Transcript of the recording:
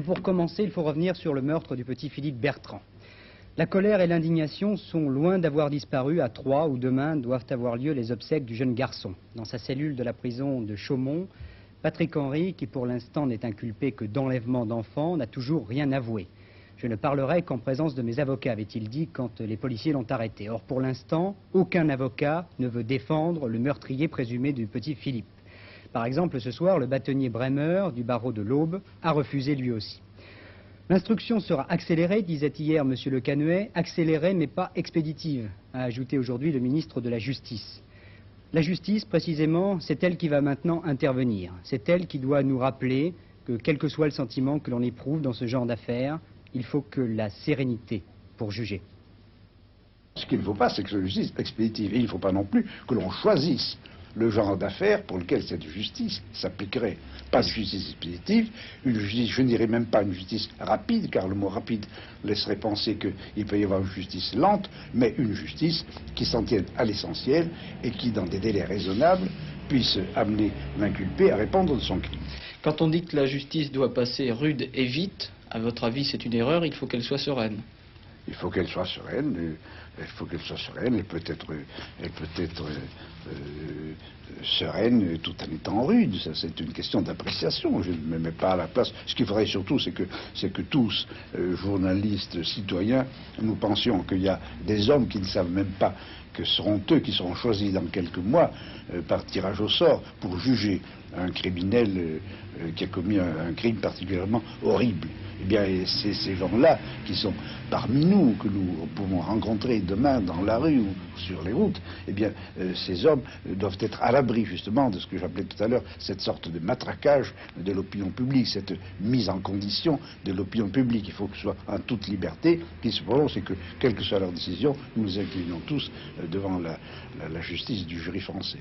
Pour commencer, il faut revenir sur le meurtre du petit Philippe Bertrand. La colère et l'indignation sont loin d'avoir disparu à Troyes, où demain doivent avoir lieu les obsèques du jeune garçon. Dans sa cellule de la prison de Chaumont, Patrick Henry, qui pour l'instant n'est inculpé que d'enlèvement d'enfants, n'a toujours rien avoué. Je ne parlerai qu'en présence de mes avocats, avait-il dit quand les policiers l'ont arrêté. Or, pour l'instant, aucun avocat ne veut défendre le meurtrier présumé du petit Philippe. Par exemple, ce soir, le bâtonnier Bremer, du barreau de l'Aube, a refusé lui aussi. L'instruction sera accélérée, disait hier M. Le Canuet, accélérée mais pas expéditive, a ajouté aujourd'hui le ministre de la Justice. La justice, précisément, c'est elle qui va maintenant intervenir. C'est elle qui doit nous rappeler que, quel que soit le sentiment que l'on éprouve dans ce genre d'affaires, il faut que la sérénité pour juger. Ce qu'il ne faut pas, c'est que la justice expéditive. Et il ne faut pas non plus que l'on choisisse le genre d'affaires pour lequel cette justice s'appliquerait. Pas de justice expéditive, une justice, je ne dirais même pas une justice rapide, car le mot rapide laisserait penser qu'il peut y avoir une justice lente, mais une justice qui s'en tienne à l'essentiel et qui, dans des délais raisonnables, puisse amener l'inculpé à répondre de son crime. Quand on dit que la justice doit passer rude et vite, à votre avis c'est une erreur, il faut qu'elle soit sereine. Il faut qu'elle soit sereine, elle peut être sereine tout en étant rude. Ça, c'est une question d'appréciation. Je ne me mets pas à la place. Ce qu'il faudrait surtout, c'est que tous, journalistes, citoyens, nous pensions qu'il y a des hommes qui ne savent même pas que seront eux qui seront choisis dans quelques mois par tirage au sort pour juger un criminel qui a commis un crime particulièrement horrible. Eh bien, c'est ces gens-là qui sont parmi nous, que nous pouvons rencontrer demain dans la rue ou sur les routes. Eh bien, ces hommes doivent être à l'abri justement de ce que j'appelais tout à l'heure cette sorte de matraquage de l'opinion publique, cette mise en condition de l'opinion publique. Il faut que ce soit en toute liberté qu'ils se prononcent et que, quelle que soit leur décision, nous nous inclinons tous devant la justice du jury français.